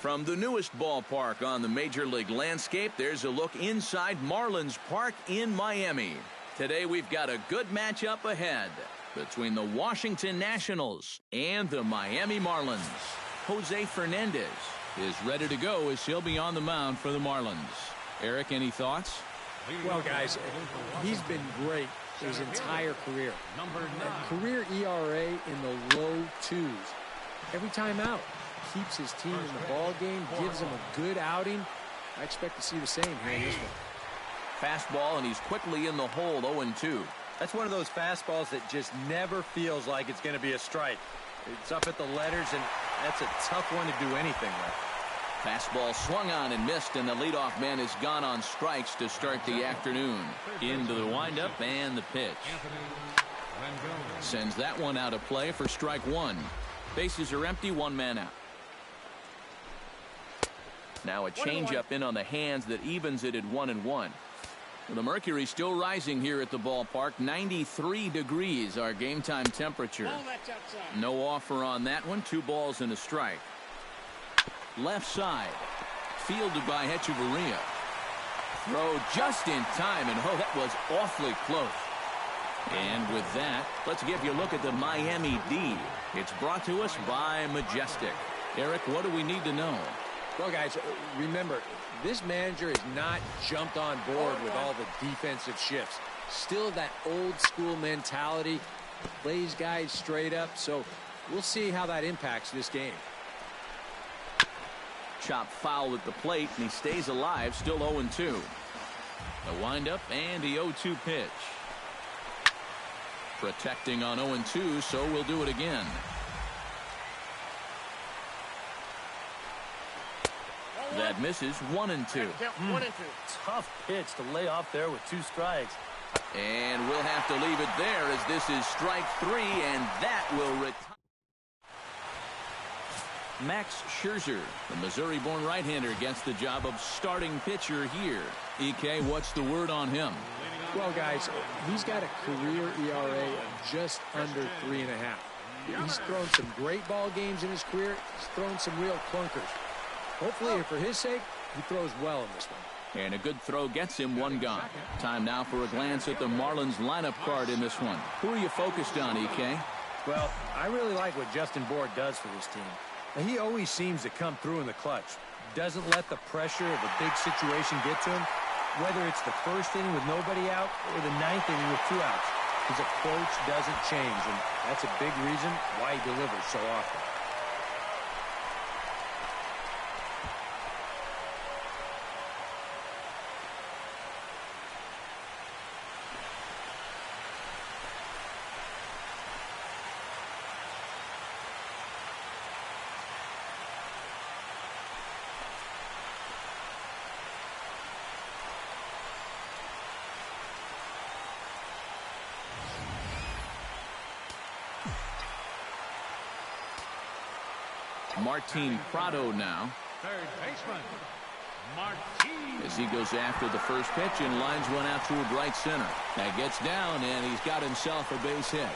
From the newest ballpark on the Major League landscape, there's a look inside Marlins Park in Miami. Today we've got a good matchup ahead between the Washington Nationals and the Miami Marlins. Jose Fernandez is ready to go as he'll be on the mound for the Marlins. Eric, any thoughts? Well, guys, he's been great his entire career. Career ERA in the low 2s. Every time out, keeps his team in the ball game, gives them a good outing. I expect to see the same here in this one. Fastball, and he's quickly in the hole, 0-2. That's one of those fastballs that just never feels like it's going to be a strike. It's up at the letters, and that's a tough one to do anything with. Fastball swung on and missed, and the leadoff man is gone on strikes to start the afternoon. Into the windup and the pitch. Sends that one out of play for strike one. Bases are empty, one man out. Now a changeup in on the hands that evens it at 1-1. The mercury still rising here at the ballpark. 93 degrees our game time temperature. No offer on that one. 2 balls and a strike. Left side. Fielded by Hechavarria. Throw just in time, and oh, that was awfully close. And with that, let's give you a look at the Miami D. It's brought to us by Majestic. Eric, what do we need to know? Well, guys, remember, this manager has not jumped on board with all the defensive shifts. Still that old school mentality, plays guys straight up, so we'll see how that impacts this game. Chop foul at the plate, and he stays alive, still 0-2. The windup and the 0-2 pitch. Protecting on 0-2, so we'll do it again. That misses 1-2. Tough pitch to lay off there with 2 strikes. And we'll have to leave it there as this is strike 3, and that will retire. Max Scherzer, the Missouri-born right-hander, gets the job of starting pitcher here. EK, what's the word on him? Well, guys, he's got a career ERA of just under 3.5. He's thrown some great ball games in his career. He's thrown some real clunkers. Hopefully, for his sake, he throws well in this one. And a good throw gets him one gone. Time now for a glance at the Marlins lineup card in this one. Who are you focused on, EK? Well, I really like what Justin Bour does for this team. Now, he always seems to come through in the clutch. Doesn't let the pressure of a big situation get to him. Whether it's the first inning with nobody out or the 9th inning with 2 outs, his approach doesn't change, and that's a big reason why he delivers so often. Martin Prado now. Third baseman, Martin. As he goes after the first pitch and lines one out toward right center. That gets down, and he's got himself a base hit.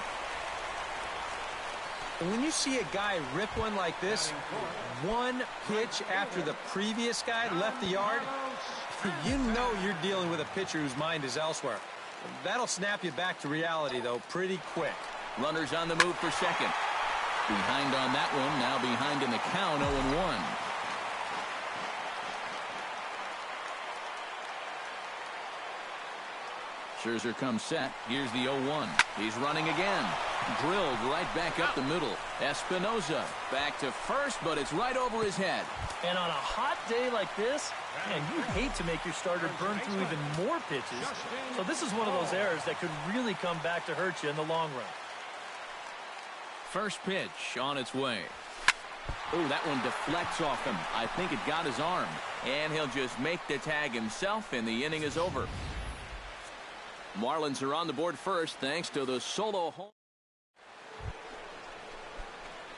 And when you see a guy rip one like this, 1 pitch after the previous guy left the yard, you know you're dealing with a pitcher whose mind is elsewhere. That'll snap you back to reality, though, pretty quick. Runners on the move for second. Behind on that one, now behind in the count, 0-1. Scherzer comes set. Here's the 0-1. He's running again. Drilled right back up the middle. Espinosa back to first, but it's right over his head. And on a hot day like this, man, you hate to make your starter burn through even more pitches. So this is one of those errors that could really come back to hurt you in the long run. First pitch on its way. Oh, that one deflects off him. I think it got his arm. And he'll just make the tag himself, and the inning is over. Marlins are on the board first thanks to the solo home.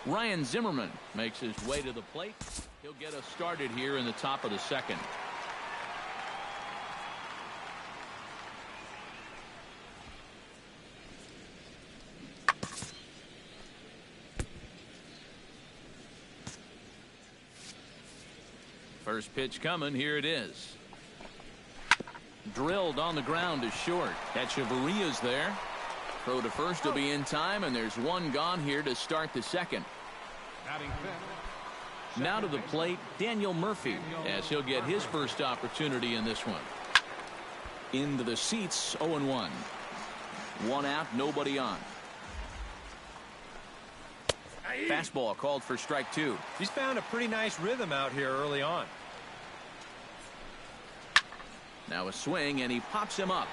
Ryan Zimmerman makes his way to the plate. He'll get us started here in the top of the second. First pitch coming. Here it is. Drilled on the ground is short. Echeverria's there. Throw to first will be in time, and there's one gone here to start the second. Now to the plate, Daniel Murphy, as he'll get his first opportunity in this one. Into the seats, 0-1. One out, nobody on. Fastball called for strike two. He's found a pretty nice rhythm out here early on. Now a swing, and he pops him up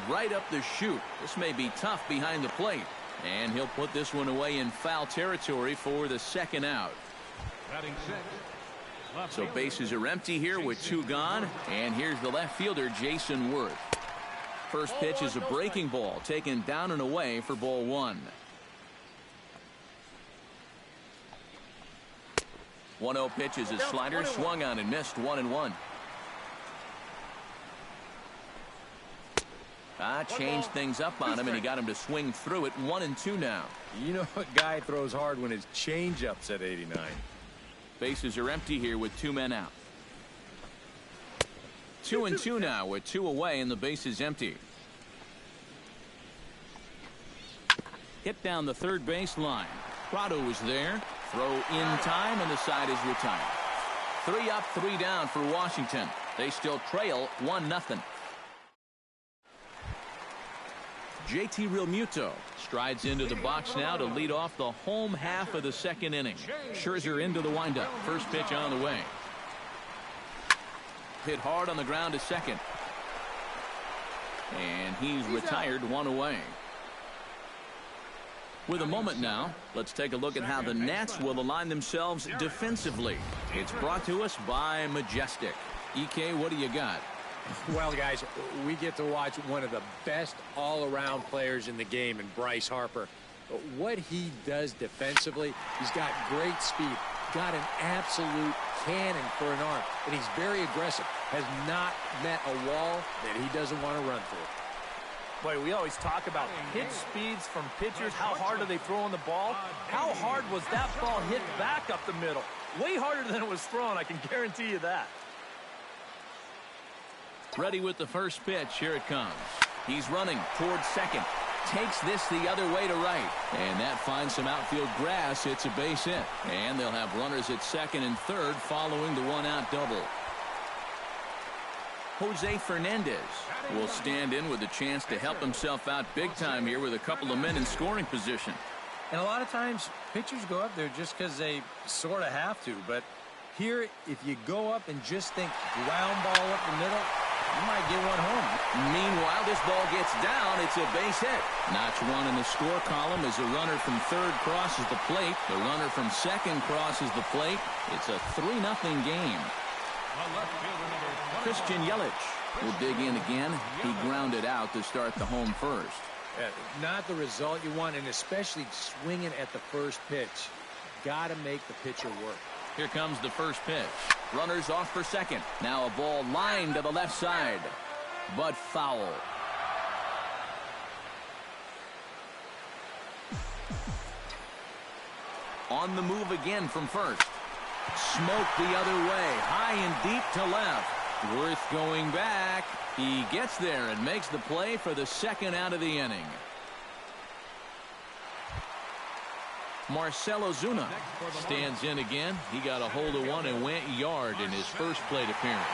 right up the chute. This may be tough behind the plate, and he'll put this one away in foul territory for the second out. So bases are empty here with two gone, and here's the left fielder, Jason Worth. First pitch is a breaking ball taken down and away for ball one. 1-0 pitch is a slider, swung on and missed, 1-1. Changed things up on him, and he got him to swing through it. 1-2 now. You know what guy throws hard when his changeup's at 89. Bases are empty here with two men out. 2-2 now with two away, and the base is empty. Hit down the third base line. Prado is there. Throw in time, and the side is retired. 3 up, 3 down for Washington. They still trail 1-0. JT Realmuto strides into the box now to lead off the home half of the second inning. Scherzer into the windup. First pitch on the way. Hit hard on the ground to second. And he's retired, one away. With a moment now, let's take a look at how the Nats will align themselves defensively. It's brought to us by Majestic. EK, what do you got? Well, guys, we get to watch one of the best all-around players in the game in Bryce Harper. What he does defensively, he's got great speed, got an absolute cannon for an arm, and he's very aggressive, has not met a wall that he doesn't want to run through. Boy, we always talk about pitch speeds from pitchers. How hard are they throwing the ball? How hard was that ball hit back up the middle? Way harder than it was thrown, I can guarantee you that. Ready with the first pitch. Here it comes. He's running towards second. Takes this the other way to right. And that finds some outfield grass. It's a base hit. And they'll have runners at second and third following the one-out double. Jose Fernandez will stand in with a chance to help himself out big time here with a couple of men in scoring position. And a lot of times, pitchers go up there just because they sort of have to. But here, if you go up and just think ground ball up the middle, you might get one home. Meanwhile, this ball gets down. It's a base hit. Notch one in the score column as the runner from third crosses the plate. The runner from second crosses the plate. It's a 3-0 game. Christian Yelich will dig in again. He grounded out to start the home first. Not the result you want, and especially swinging at the first pitch. Got to make the pitcher work. Here comes the first pitch. Runners off for second. Now a ball lined to the left side, but foul. On the move again from first. Smoke the other way, high and deep to left. Worth going back. He gets there and makes the play for the second out of the inning. Marcell Ozuna stands in again. He got a hold of one and went yard in his first plate appearance.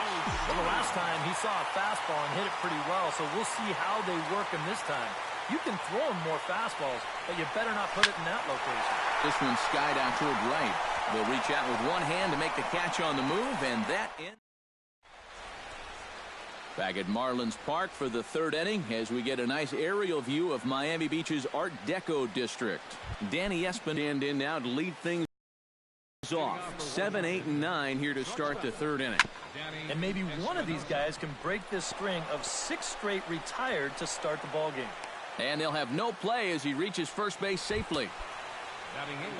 Well, the last time he saw a fastball and hit it pretty well, so we'll see how they work him this time. You can throw him more fastballs, but you better not put it in that location. This one's skied out toward right. They'll reach out with one hand to make the catch on the move, and that ends. Back at Marlins Park for the third inning as we get a nice aerial view of Miami Beach's Art Deco district. Danny Espen in now to lead things off. 7, 8, and 9 here to start the third inning. And maybe one of these guys can break this string of 6 straight retired to start the ball game. And they'll have no play as he reaches first base safely.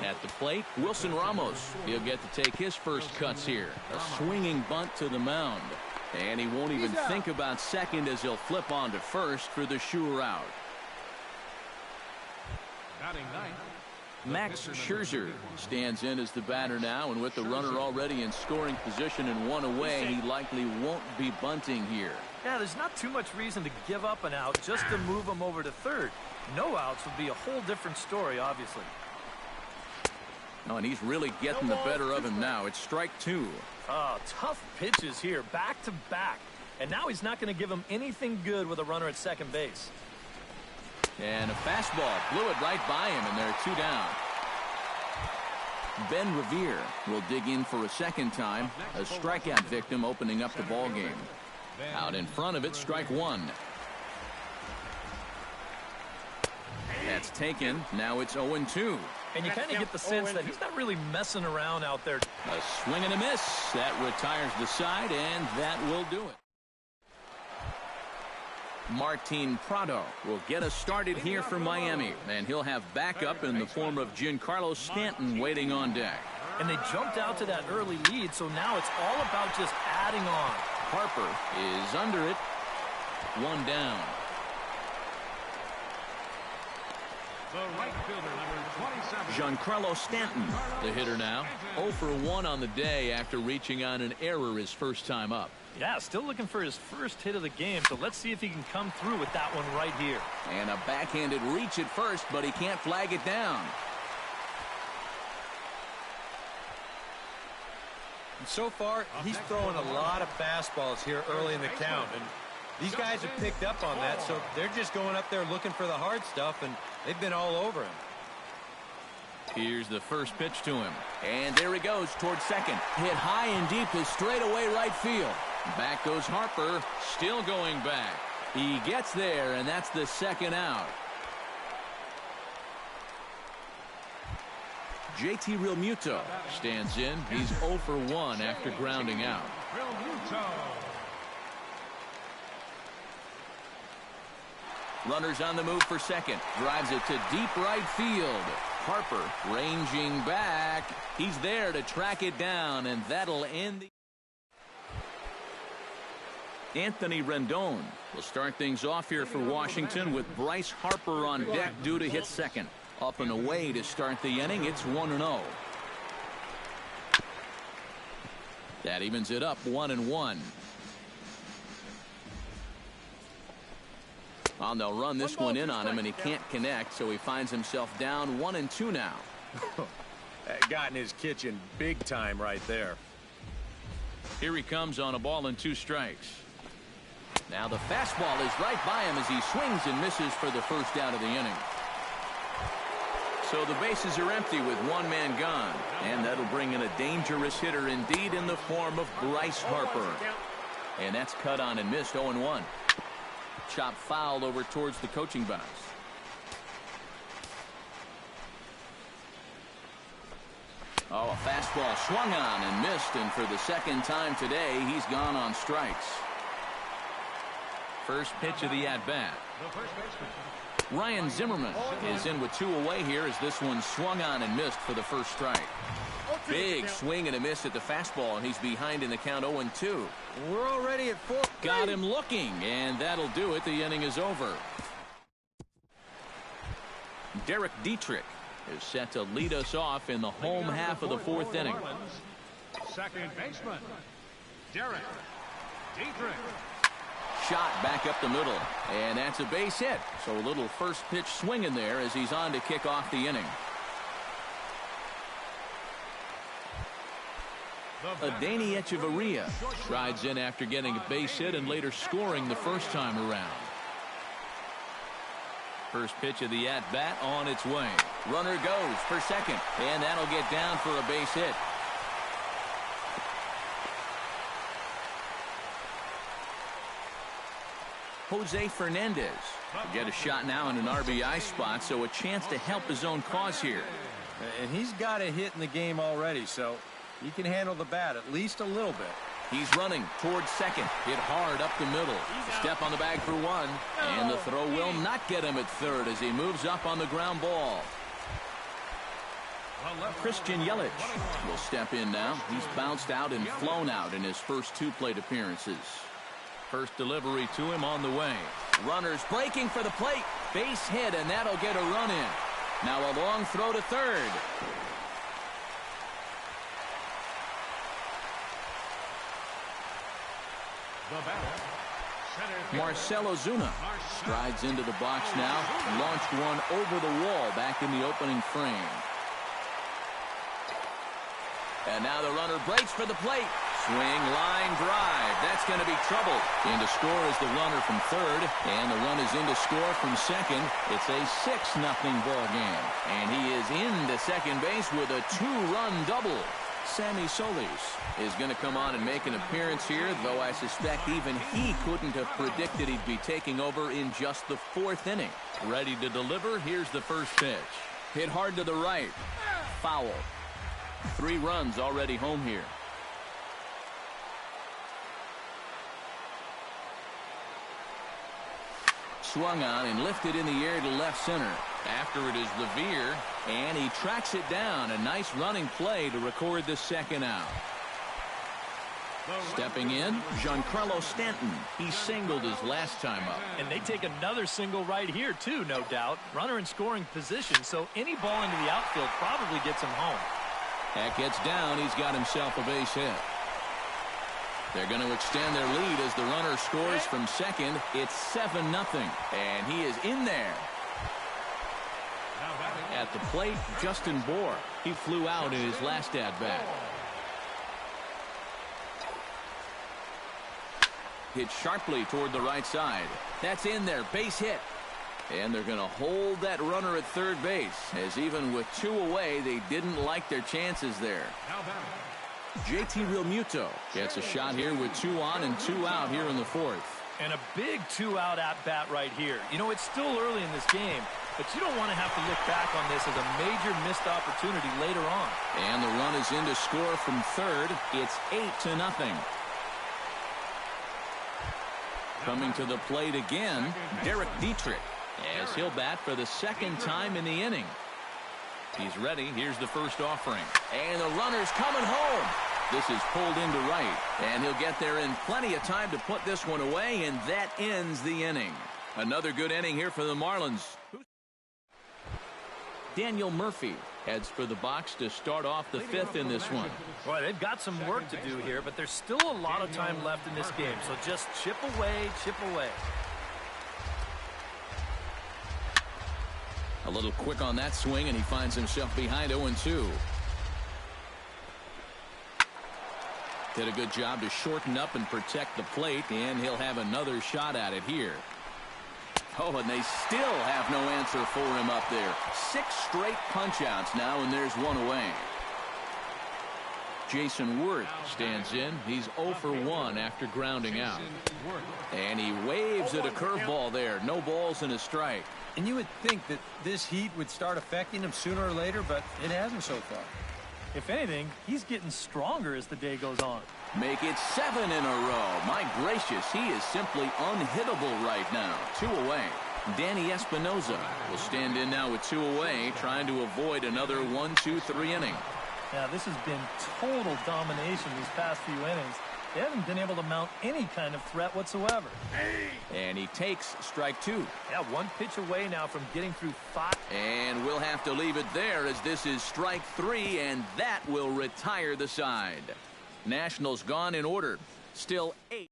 At the plate, Wilson Ramos. He'll get to take his first cuts here. A swinging bunt to the mound. And he won't even think about second as he'll flip on to first for the sure out. Max Scherzer stands in as the batter now, and with the runner already in scoring position and one away, he likely won't be bunting here. Yeah, there's not too much reason to give up an out just to move him over to third. No outs would be a whole different story, obviously. Oh, and he's really getting the better of him now. It's strike two. Oh, tough pitches here, back to back. And now he's not going to give him anything good with a runner at second base. And a fastball blew it right by him, and they're two down. Ben Revere will dig in for a second time. A strikeout victim opening up the ball game. Out in front of it, strike one. That's taken. Now it's 0-2. And you kind of get the sense that he's not really messing around out there. A swing and a miss. That retires the side, and that will do it. Martin Prado will get us started here for Miami, and he'll have backup in the form of Giancarlo Stanton waiting on deck. And they jumped out to that early lead, so now it's all about just adding on. Harper is under it. One down. The right fielder, number 27. Giancarlo Stanton, the hitter now. 0 for 1 on the day after reaching on an error his first time up. Yeah, still looking for his first hit of the game, so let's see if he can come through with that one right here. And a backhanded reach at first, but he can't flag it down. And so far, he's throwing a lot of fastballs here early in the count. And these guys have picked up on that, so they're just going up there looking for the hard stuff, and they've been all over him. Here's the first pitch to him. And there he goes towards second. Hit high and deep to straightaway right field. Back goes Harper, still going back. He gets there, and that's the second out. JT Realmuto stands in. He's 0 for 1 after grounding out. Runners on the move for second. Drives it to deep right field. Harper ranging back. He's there to track it down, and that'll end the... Anthony Rendon will start things off here for Washington with Bryce Harper on deck due to hit second. Up and away to start the inning. It's 1-0. That evens it up 1-1. Well, they'll run this one in on him, and he can't connect, so he finds himself down 1-2 now. That got in his kitchen big time right there. Here he comes on a ball and 2 strikes. Now the fastball is right by him as he swings and misses for the first out of the inning. So the bases are empty with one man gone, and that'll bring in a dangerous hitter indeed in the form of Bryce Harper. And that's cut on and missed. 0-1. Chop foul over towards the coaching box. Oh, a fastball swung on and missed, and for the second time today, he's gone on strikes. First pitch of the at-bat. Ryan Zimmerman is in with 2 away here as this one swung on and missed for the first strike. Big swing and a miss at the fastball, and he's behind in the count 0-2. We're already at 4. Got him looking, and that'll do it. The inning is over. Derek Dietrich is set to lead us off in the home half of the 4th inning. Second baseman, Derek Dietrich. Shot back up the middle, and that's a base hit. So a little first pitch swing in there as he's on to kick off the inning. Adeiny Echeverria strides in after getting a base hit and later scoring the first time around. First pitch of the at-bat on its way. Runner goes for second, and that'll get down for a base hit. Jose Fernandez will get a shot now in an RBI spot, so a chance to help his own cause here. And he's got a hit in the game already, so he can handle the bat at least a little bit. He's running towards second. Hit hard up the middle. Step on the bag for one. And the throw will not get him at third as he moves up on the ground ball. Christian Yelich will step in now. He's bounced out and flown out in his first 2 plate appearances. First delivery to him on the way. Runners breaking for the plate. Base hit, and that'll get a run in. Now a long throw to third. The batter, Marcell Ozuna strides into the box now. Launched one over the wall back in the opening frame. And now the runner breaks for the plate. Swing, line, drive. That's going to be trouble. In to score is the runner from third. And the run is in to score from second. It's a 6-0 ball game. And he is into second base with a 2-run double. Sammy Solis is going to come on and make an appearance here, though I suspect even he couldn't have predicted he'd be taking over in just the 4th inning. Ready to deliver. Here's the first pitch. Hit hard to the right. Foul. 3 runs already home here. Swung on and lifted in the air to left center. After it is Revere, and he tracks it down. A nice running play to record the second out. Stepping in, Giancarlo Stanton. He singled his last time up. And they take another single right here, too, no doubt. Runner in scoring position, so any ball into the outfield probably gets him home. That gets down. He's got himself a base hit. They're going to extend their lead as the runner scores from second. It's 7-0, and he is in there. At the plate, Justin Bour. He flew out in his last at-bat. Hit sharply toward the right side. That's in there. Base hit. And they're going to hold that runner at third base, as even with 2 away, they didn't like their chances there. JT Realmuto gets a shot here with 2 on and 2 out here in the 4th. And a big 2-out at-bat right here. You know, it's still early in this game, but you don't want to have to look back on this as a major missed opportunity later on. And the run is in to score from third. It's 8-0. Coming to the plate again, Derek Dietrich, as he'll bat for the 2nd time in the inning. He's ready. Here's the first offering. And the runner's coming home. This is pulled into right. And he'll get there in plenty of time to put this one away, and that ends the inning. Another good inning here for the Marlins. Daniel Murphy heads for the box to start off the 5th in this one. Boy, they've got some work to do here, but there's still a lot of time left in this game. So just chip away, chip away. A little quick on that swing, and he finds himself behind 0-2. Did a good job to shorten up and protect the plate, and he'll have another shot at it here. Oh, and they still have no answer for him up there. 6 straight punch-outs now, and there's 1 away. Jason Worth stands in. He's 0 for 1 after grounding out. And he waves at a curveball there. No balls and a strike. And you would think that this heat would start affecting him sooner or later, but it hasn't so far. If anything, he's getting stronger as the day goes on. Make it 7 in a row. My gracious, he is simply unhittable right now. 2 away. Danny Espinosa will stand in now with 2 away, trying to avoid another 1-2-3 inning. Yeah, this has been total domination these past few innings. They haven't been able to mount any kind of threat whatsoever. And he takes strike 2. Yeah, 1 pitch away now from getting through 5. And we'll have to leave it there, as this is strike 3, and that will retire the side. Nationals gone in order. Still 8.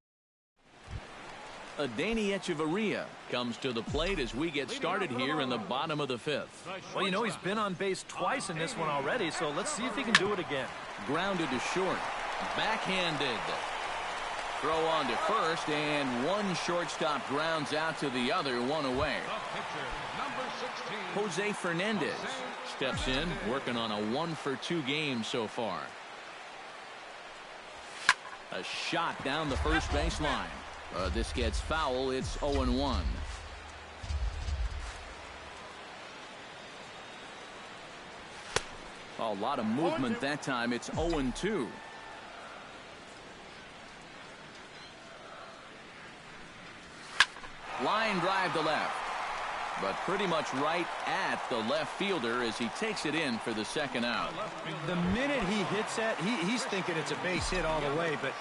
Adeiny Echeverria comes to the plate as we get started here in the bottom of the 5th. Well, you know, he's been on base twice in this one already, so let's see if he can do it again. Grounded to short. Backhanded. Throw on to first, and 1 shortstop grounds out to the other, 1 away. Jose Fernandez steps in, working on a 1 for 2 game so far. A shot down the first baseline. This gets foul. It's 0-1. A lot of movement that time. It's 0-2. Line drive to left, but pretty much right at the left fielder as he takes it in for the 2nd out. The minute he hits that, he's thinking it's a base hit all the way, but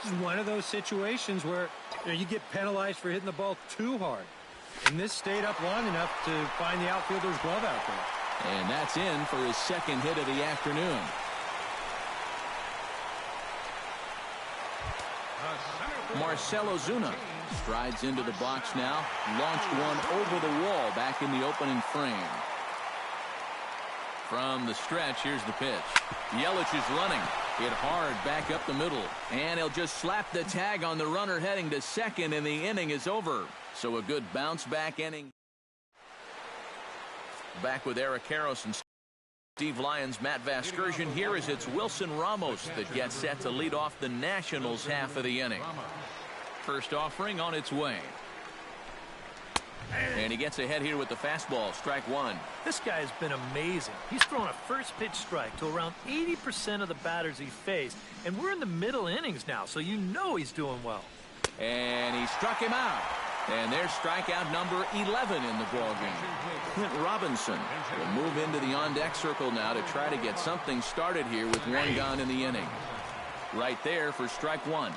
this is one of those situations where you get penalized for hitting the ball too hard. And this stayed up long enough to find the outfielder's glove out there. And that's in for his second hit of the afternoon. Marcell Ozuna strides into the box now. Launched one over the wall back in the opening frame. From the stretch, here's the pitch. Yelich is running. Hit hard back up the middle. And he'll just slap the tag on the runner heading to second, and the inning is over. So a good bounce back inning. Back with Eric Karros and Steve Lyons, Matt Vasgersian. Here is it's Wilson Ramos that gets set to lead off the Nationals half of the inning. First offering on its way. And he gets ahead here with the fastball. Strike one. This guy has been amazing. He's thrown a first pitch strike to around 80% of the batters he faced. And we're in the middle innings now, so you know he's doing well. And he struck him out. And there's strikeout number 11 in the ballgame. Clint Robinson will move into the on-deck circle now to try to get something started here with one gone in the inning. Right there for strike one.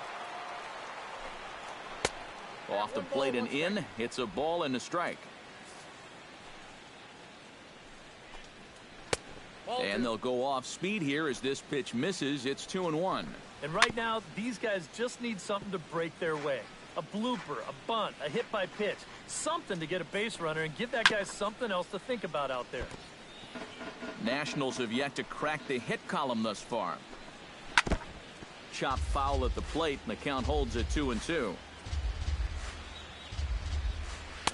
Off the plate and in. It's a ball and a strike. And they'll go off speed here as this pitch misses. It's 2-1. And right now, these guys just need something to break their way. A blooper, a bunt, a hit by pitch. Something to get a base runner and give that guy something else to think about out there. Nationals have yet to crack the hit column thus far. Chop foul at the plate, and the count holds at 2-2.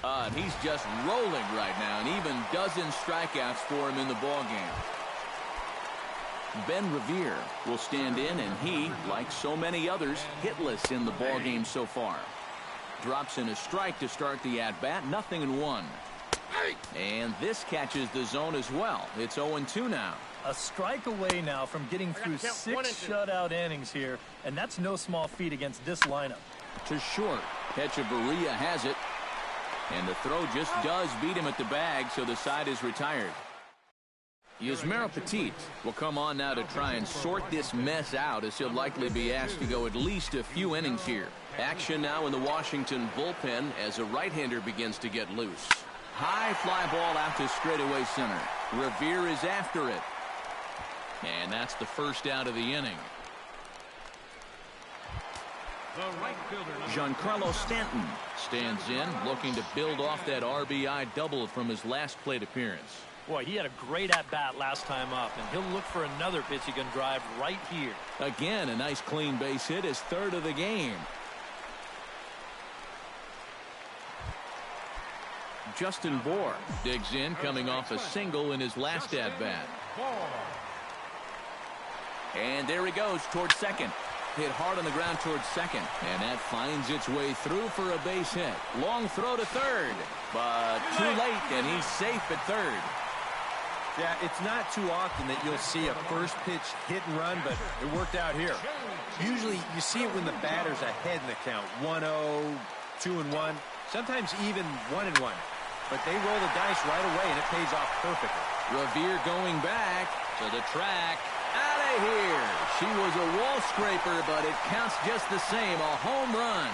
And he's just rolling right now, and even dozen strikeouts for him in the ballgame. Ben Revere will stand in, and he, like so many others, hitless in the ballgame so far. Drops in a strike to start the at-bat, 0-1. And this catches the zone as well. It's 0-2 now. A strike away now from getting through 6 shutout innings here, and that's no small feat against this lineup. To short. Hechavarria has it. And the throw just does beat him at the bag, so the side is retired. Yusmeiro Petit will come on now to try and sort this mess out, as he'll likely be asked to go at least a few innings here. Action now in the Washington bullpen as a right-hander begins to get loose. High fly ball out to straightaway center. Revere is after it. And that's the first out of the inning. Giancarlo Stanton stands in, looking to build off that RBI double from his last plate appearance. Boy, he had a great at-bat last time up, and he'll look for another pitch he can drive right here. Again, a nice clean base hit, his third of the game. Justin Bour digs in, coming off a single in his last at-bat. And there he goes towards second. Hit hard on the ground towards second, and that finds its way through for a base hit. Long throw to third, but too late, and he's safe at third. Yeah, it's not too often that you'll see a first pitch hit and run, but it worked out here. Usually you see it when the batter's ahead in the count, 1-0, 2-1, sometimes even 1-1. But they roll the dice right away, and it pays off perfectly. Revere going back to the track. Out of here. She was a wall scraper, but it counts just the same. A home run.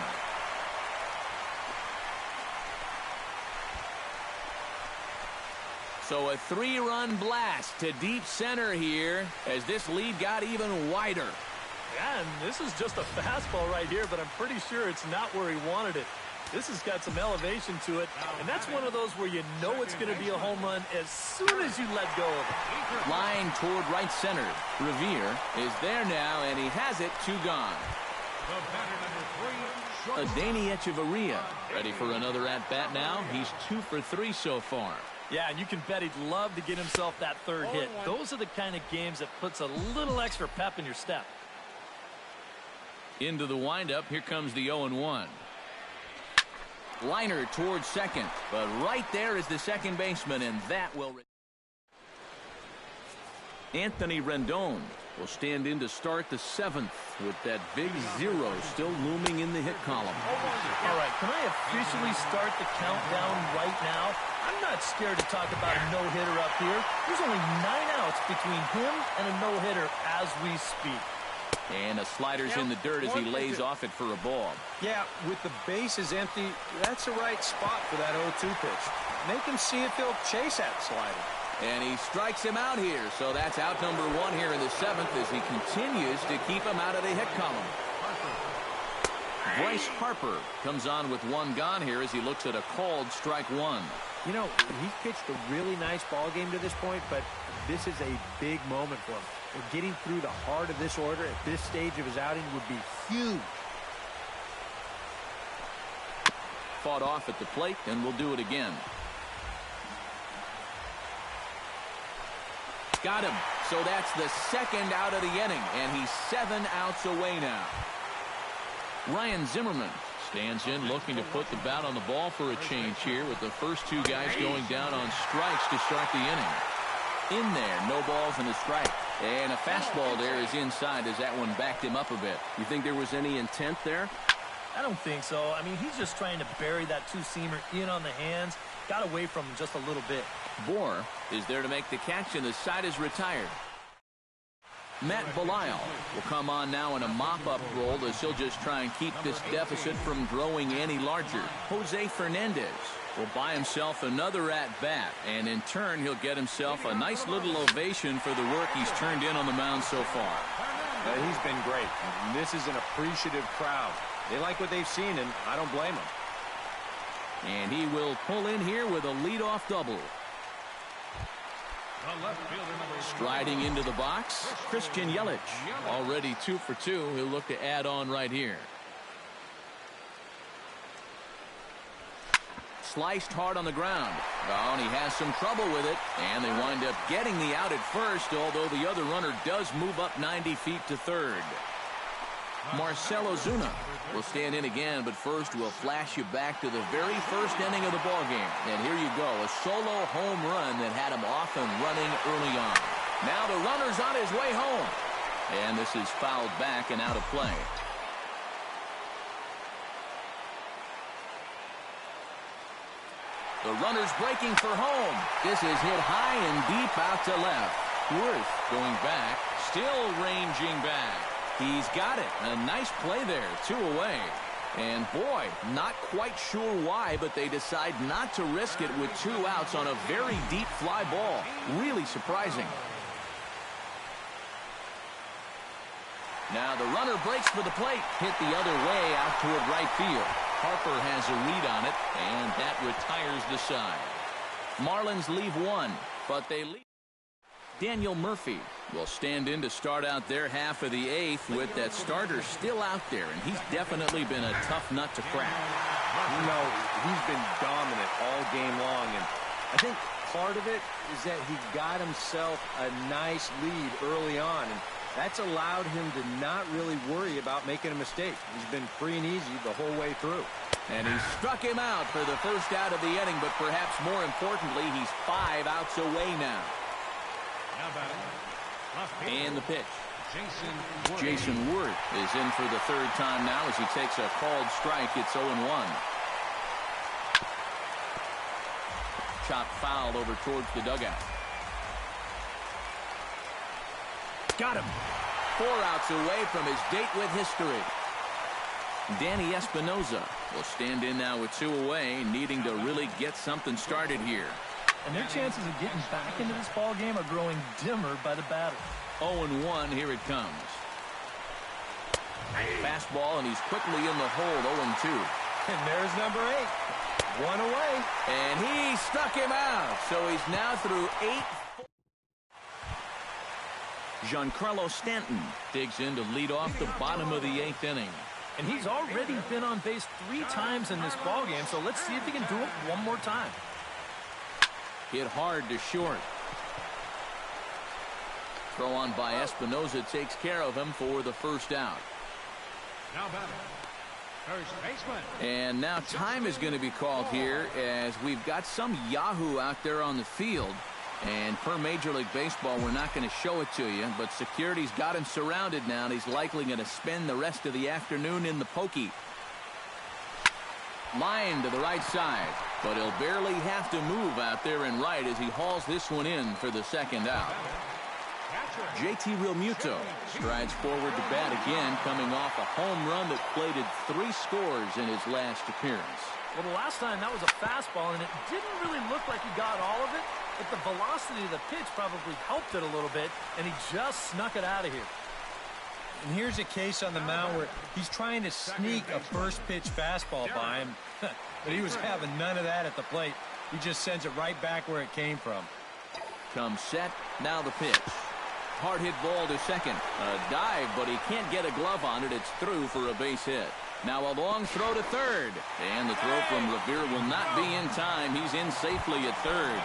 So a 3-run blast to deep center here as this lead got even wider. Yeah, and this is just a fastball right here, but I'm pretty sure it's not where he wanted it. This has got some elevation to it, and that's one of those where you know it's going to be a home run as soon as you let go of it. Line toward right center. Revere is there now, and he has it. 2 gone. Adeiny Hechavarria ready for another at-bat now. He's 2 for 3 so far. Yeah, and you can bet he'd love to get himself that third hit. Those are the kind of games that puts a little extra pep in your step. Into the windup. Here comes the 0-1. Liner towards second, but right there is the second baseman, and that will... Anthony Rendon will stand in to start the 7th with that big 0 still looming in the hit column. All right, can I officially start the countdown right now? I'm not scared to talk about a no-hitter up here. There's only 9 outs between him and a no-hitter as we speak. And the slider's in the dirt as he lays off it for a ball. Yeah, with the bases empty, that's the right spot for that 0-2 pitch. Make him see if he'll chase that slider. And he strikes him out here. So that's out number 1 here in the 7th as he continues to keep him out of the hit column. Bryce Harper comes on with 1 gone here as he looks at a called strike 1. You know, he's pitched a really nice ball game to this point, but this is a big moment for him. And getting through the heart of this order at this stage of his outing would be huge. Fought off at the plate, and we'll do it again. Got him. So that's the 2nd out of the inning, and he's 7 outs away now. Ryan Zimmerman stands in looking to put the bat on the ball for a change here with the first 2 guys going down on strikes to start the inning. In there, no balls and a strike. And a fastball there is inside as that one backed him up a bit. You think there was any intent there? I don't think so. I mean, he's just trying to bury that 2-seamer in on the hands. Got away from him just a little bit. Bohr is there to make the catch, and the side is retired. Matt Belisle will come on now in a mop-up role as he'll just try and keep this deficit from growing any larger. Jose Fernandez will buy himself another at-bat, and in turn he'll get himself a nice little ovation for the work he's turned in on the mound so far. He's been great. This is an appreciative crowd. They like what they've seen, and I don't blame them. And he will pull in here with a leadoff double. Striding into the box, Christian Yelich. Already 2 for 2. He'll look to add on right here. Sliced hard on the ground. Oh, and he has some trouble with it. And they wind up getting the out at first, although the other runner does move up 90 feet to third. Marcell Ozuna will stand in again, but first we'll flash you back to the very first inning of the ballgame. And here you go, a solo home run that had him off and running early on. Now the runner's on his way home. And this is fouled back and out of play. The runner's breaking for home. This is hit high and deep out to left. Worth going back, still ranging back. He's got it. A nice play there. 2 away. And boy, not quite sure why, but they decide not to risk it with 2 outs on a very deep fly ball. Really surprising. Now the runner breaks for the plate. Hit the other way out toward right field. Harper has a read on it, and that retires the side. Marlins leave 1, but they leave. Daniel Murphy will stand in to start out their half of the 8th with that starter still out there, and he's definitely been a tough nut to crack. You know, he's been dominant all game long, and I think part of it is that he got himself a nice lead early on, and that's allowed him to not really worry about making a mistake. He's been free and easy the whole way through. And he struck him out for the first out of the inning, but perhaps more importantly, he's 5 outs away now. And the pitch. Jason Worth is in for the 3rd time now as he takes a called strike. It's 0-1. Chopped foul over towards the dugout. Got him. 4 outs away from his date with history. Danny Espinosa will stand in now with 2 away, needing to really get something started here. And their chances of getting back into this ball game are growing dimmer by the batter. 0-1, here it comes. Fastball, and he's quickly in the hold, 0-2. And there's number 8. 1 away. And he struck him out, so he's now through 8. Giancarlo Stanton digs in to lead off the bottom of the 8th inning. And he's already been on base 3 times in this ball game, so let's see if he can do it one more time. Hit hard to short. Throw on by Espinosa takes care of him for the first out. Now batting, first baseman. And now time is going to be called here as we've got some Yahoo out there on the field. And per Major League Baseball, we're not going to show it to you, but security's got him surrounded now, and he's likely going to spend the rest of the afternoon in the pokey. Line to the right side, but he'll barely have to move out there in right as he hauls this one in for the 2nd out. JT Realmuto strides forward to bat again, coming off a home run that plated 3 scores in his last appearance. Well, the last time that was a fastball, and it didn't really look like he got all of it, but the velocity of the pitch probably helped it a little bit, and he just snuck it out of here. And here's a case on the mound where he's trying to sneak a first pitch fastball by him, but he was having none of that at the plate. He just sends it right back where it came from. Comes set, now the pitch. Hard hit ball to second. A dive, but he can't get a glove on it. It's through for a base hit. Now a long throw to third. And the throw from Revere will not be in time. He's in safely at third.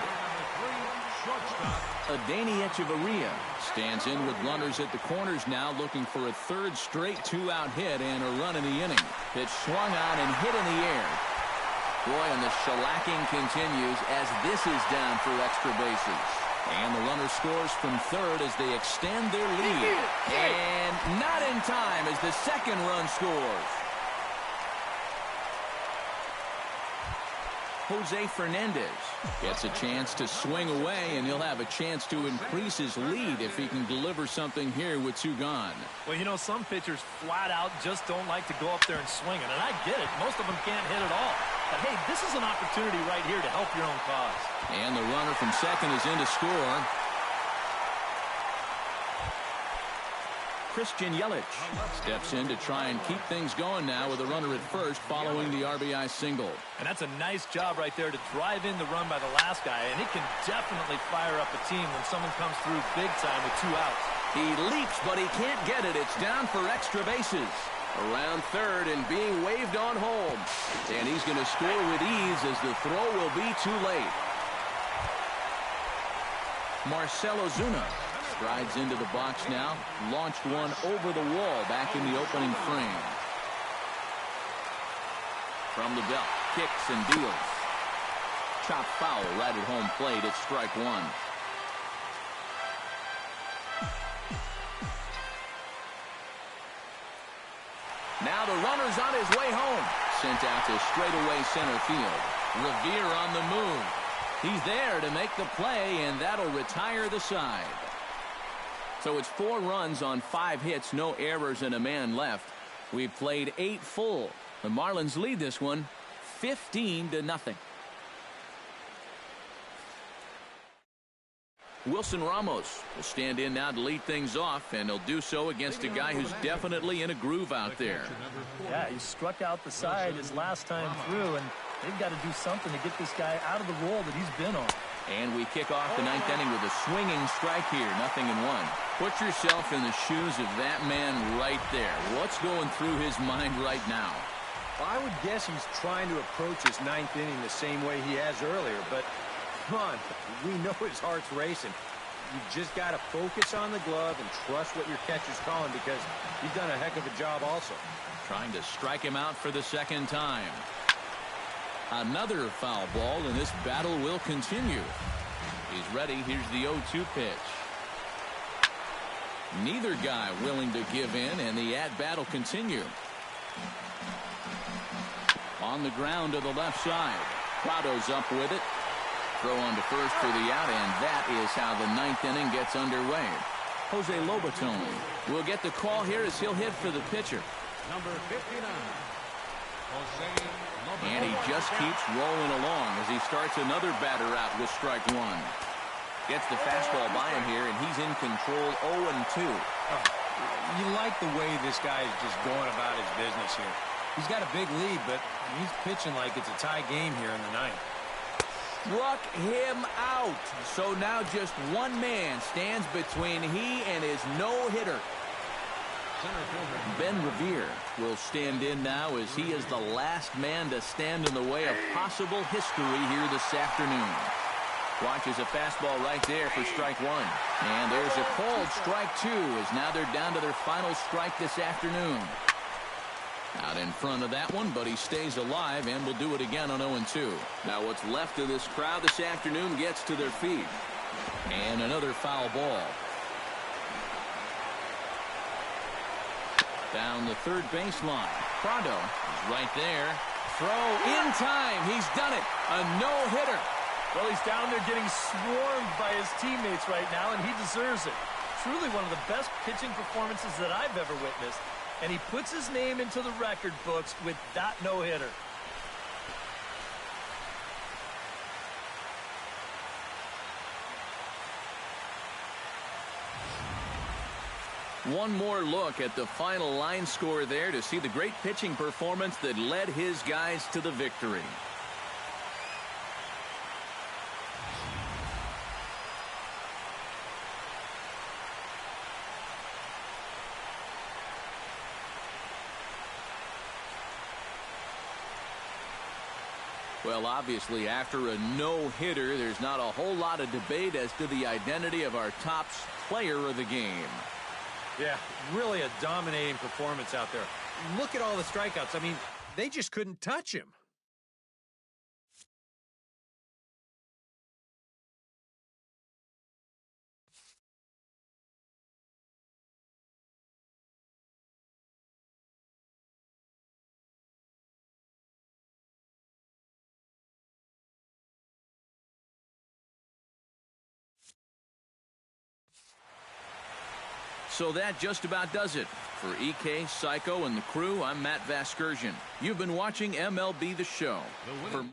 Adani Echeverria stands in with runners at the corners now, looking for a third straight two-out hit and a run in the inning. Pitch swung on and hit in the air. Boy, and the shellacking continues as this is down for extra bases. And the runner scores from third as they extend their lead. And not in time as the second run scores. Jose Fernandez gets a chance to swing away, and he'll have a chance to increase his lead if he can deliver something here with two gone. Well, you know, some pitchers flat out just don't like to go up there and swing it, and I get it. Most of them can't hit at all. But, hey, this is an opportunity right here to help your own cause. And the runner from second is in to score. Christian Yelich steps in to try and keep things going now with a runner at first following the RBI single. And that's a nice job right there to drive in the run by the last guy, and it can definitely fire up a team when someone comes through big time with two outs. He leaps, but he can't get it. It's down for extra bases. Around third and being waved on home. And he's going to score with ease as the throw will be too late. Marcell Ozuna strides into the box now. Launched one over the wall back in the opening frame. From the belt. Kicks and deals. Chop foul right at home plate. It's strike one. Now the runner's on his way home. Sent out to straightaway center field. Revere on the move. He's there to make the play, and that'll retire the side. So it's 4 runs on 5 hits, no errors, and a man left. We've played 8 full. The Marlins lead this one 15-0. Wilson Ramos will stand in now to lead things off, and he'll do so against a guy who's definitely in a groove out there. Yeah, he struck out the side his last time through, and they've got to do something to get this guy out of the role that he's been on. And we kick off the 9th inning with a swinging strike here, 0-1. Put yourself in the shoes of that man right there. What's going through his mind right now? I would guess he's trying to approach his 9th inning the same way he has earlier, but come on, we know his heart's racing. You just got to focus on the glove and trust what your catcher's calling, because he's done a heck of a job also. Trying to strike him out for the second time. Another foul ball, and this battle will continue. He's ready. Here's the 0-2 pitch. Neither guy willing to give in, and the at-bat will continue. On the ground to the left side. Prado's up with it. Throw on to first for the out, and that is how the 9th inning gets underway. Jose Lobaton will get the call here as he'll hit for the pitcher. Number 59. And he just keeps rolling along as he starts another batter out with strike one. Gets the fastball by him here, and he's in control 0-2. You like the way this guy is just going about his business here. He's got a big lead, but he's pitching like it's a tie game here in the 9th. Struck him out. So now just one man stands between he and his no-hitter. Ben Revere will stand in now as he is the last man to stand in the way of possible history here this afternoon. Watches a fastball right there for strike one. And there's a called strike two as now they're down to their final strike this afternoon. Out in front of that one, but he stays alive and will do it again on 0-2. Now what's left of this crowd this afternoon gets to their feet. And another foul ball. Down the third baseline. Prado is right there. Throw in time. He's done it. A no-hitter. Well, he's down there getting swarmed by his teammates right now, and he deserves it. Truly one of the best pitching performances that I've ever witnessed. And he puts his name into the record books with that no-hitter. One more look at the final line score there to see the great pitching performance that led his guys to the victory. Well, obviously, after a no-hitter, there's not a whole lot of debate as to the identity of our top player of the game. Yeah, really a dominating performance out there. Look at all the strikeouts. I mean, they just couldn't touch him. So that just about does it. For EK, Psycho, and the crew, I'm Matt Vasgersian. You've been watching MLB The Show. For